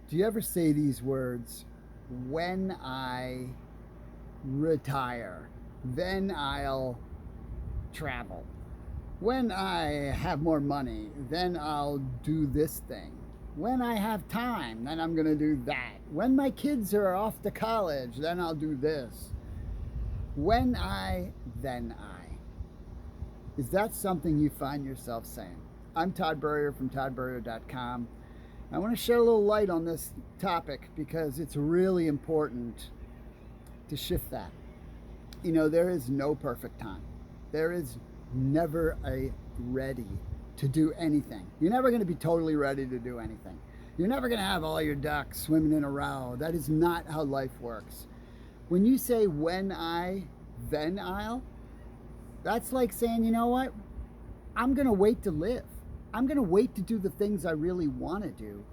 Do you ever say these words, when I retire, then I'll travel. When I have more money, then I'll do this thing. When I have time, then I'm going to do that. When my kids are off to college, then I'll do this. When I, then I. Is that something you find yourself saying? I'm Todd Burrier from tburrier.com. I want to shed a little light on this topic because it's really important to shift that. You know, there is no perfect time. There is never a ready to do anything. You're never going to be totally ready to do anything. You're never going to have all your ducks swimming in a row. That is not how life works. When you say when I, then I'll, that's like saying, you know what? I'm going to wait to live. I'm going to wait to do the things I really want to do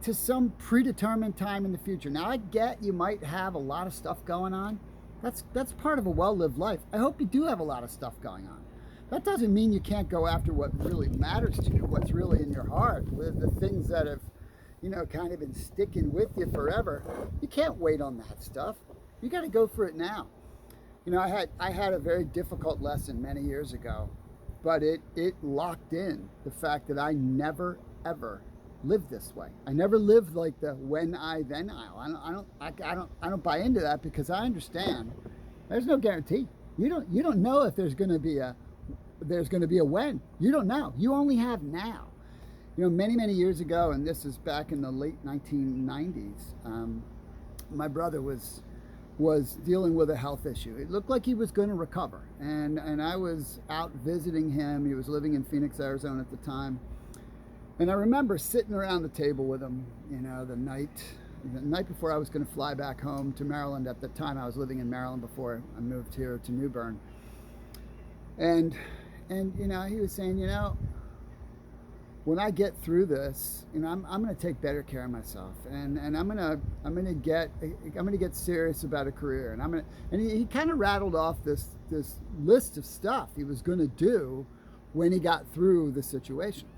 to some predetermined time in the future. Now, I get you might have a lot of stuff going on. That's part of a well-lived life. I hope you do have a lot of stuff going on. That doesn't mean you can't go after what really matters to you, what's really in your heart, with the things that have, kind of been sticking with you forever. You can't wait on that stuff. You got to go for it now. I had a very difficult lesson many years ago, but it locked in the fact that I never ever lived this way. I never lived like the when I then I'll. I don't buy into that because I understand there's no guarantee. You don't know if there's going to be a when. You don't know. You only have now. Many years ago, and this is back in the late 1990s, my brother was dealing with a health issue. It looked like he was going to recover, and I was out visiting him. He was living in Phoenix, Arizona at the time, and I remember sitting around the table with him, the night before I was going to fly back home to Maryland. At the time, I was living in Maryland before I moved here to New Bern, and he was saying, when I get through this, I'm going to take better care of myself, and I'm going to get serious about a career, and he kind of rattled off this list of stuff he was going to do when he got through the situation.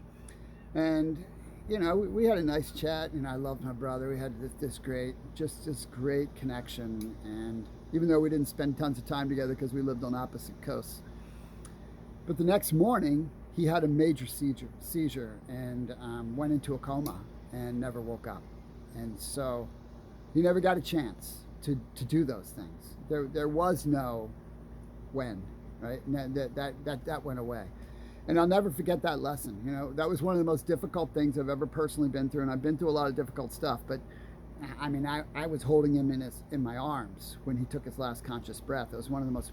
And we had a nice chat, and I loved my brother. We had this great connection, and even though we didn't spend tons of time together because we lived on opposite coasts, but the next morning he had a major seizure and went into a coma and never woke up. And so he never got a chance to do those things. There was no when, right? And that went away. And I'll never forget that lesson. That was one of the most difficult things I've ever personally been through, and I've been through a lot of difficult stuff. But I was holding him in my arms when he took his last conscious breath. It was one of the most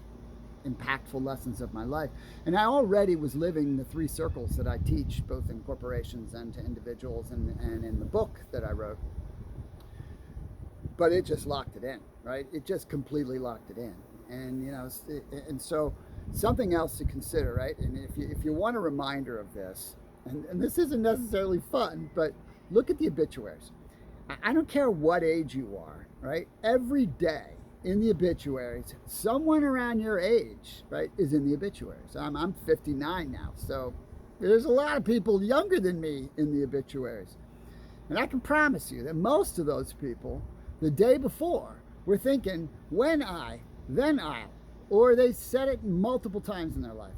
impactful lessons of my life. And I already was living the 3 circles that I teach, both in corporations and to individuals, and in the book that I wrote. But it just locked it in, right? It just completely locked it in. And and so something else to consider, right? And if you want a reminder of this, and this isn't necessarily fun, but look at the obituaries. I don't care what age you are, right? Every day in the obituaries, someone around your age, right, is in the obituaries. I'm 59 now, so there's a lot of people younger than me in the obituaries. And I can promise you that most of those people, the day before, were thinking, when I, then I'll. Or they said it multiple times in their life.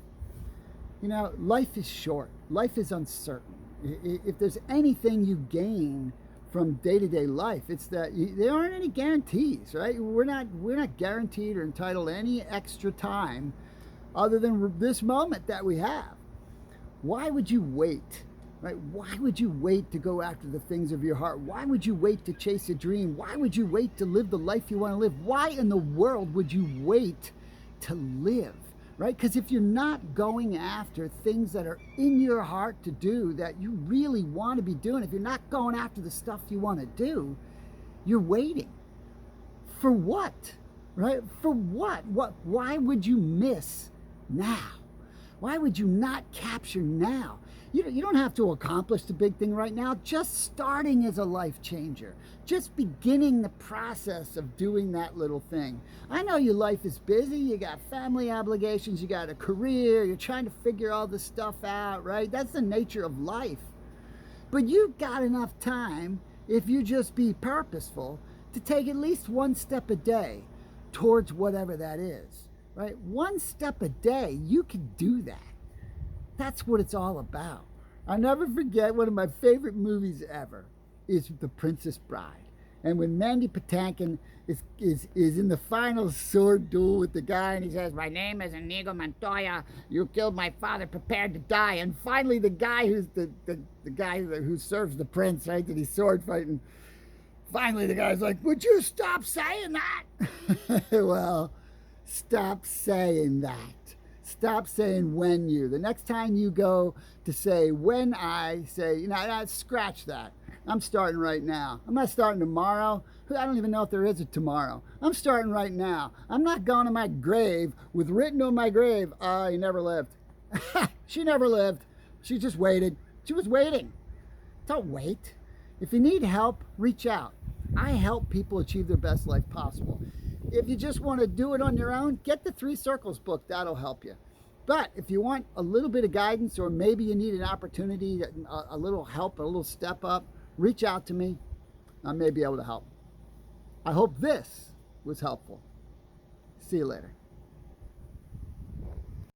Life is short. Life is uncertain. If there's anything you gain from day-to-day life, it's that there aren't any guarantees, right? We're not guaranteed or entitled to any extra time other than this moment that we have. Why would you wait, right? Why would you wait to go after the things of your heart? Why would you wait to chase a dream? Why would you wait to live the life you want to live? Why in the world would you wait to live, right? Because if you're not going after things that are in your heart to do, that you really want to be doing, if you're not going after the stuff you want to do, you're waiting. For what, right? For what? Why would you miss now? Why would you not capture now? You don't have to accomplish the big thing right now. Just starting is a life changer. Just beginning the process of doing that little thing. I know your life is busy. You got family obligations. You got a career. You're trying to figure all this stuff out, right? That's the nature of life. But you've got enough time, if you just be purposeful, to take at least one step a day towards whatever that is, right? One step a day, you can do that. That's what it's all about. I'll never forget, one of my favorite movies ever is The Princess Bride. And when Mandy Patinkin is in the final sword duel with the guy, and he says, "My name is Inigo Montoya. You killed my father, prepared to die." And finally, the guy who's the guy who serves the prince, right, that he's sword fighting. Finally, the guy's like, "Would you stop saying that?" Well, stop saying that. Stop saying when you. The next time you go to say when I, say, you know, scratch that. I'm starting right now. I'm not starting tomorrow. I don't even know if there is a tomorrow. I'm starting right now. I'm not going to my grave with written on my grave, "He never lived." She never lived. She just waited. She was waiting. Don't wait. If you need help, reach out. I help people achieve their best life possible. If you just want to do it on your own, get the 3 Circles book. That'll help you. But if you want a little bit of guidance, or maybe you need an opportunity, a little help, a little step up, reach out to me. I may be able to help. I hope this was helpful. See you later.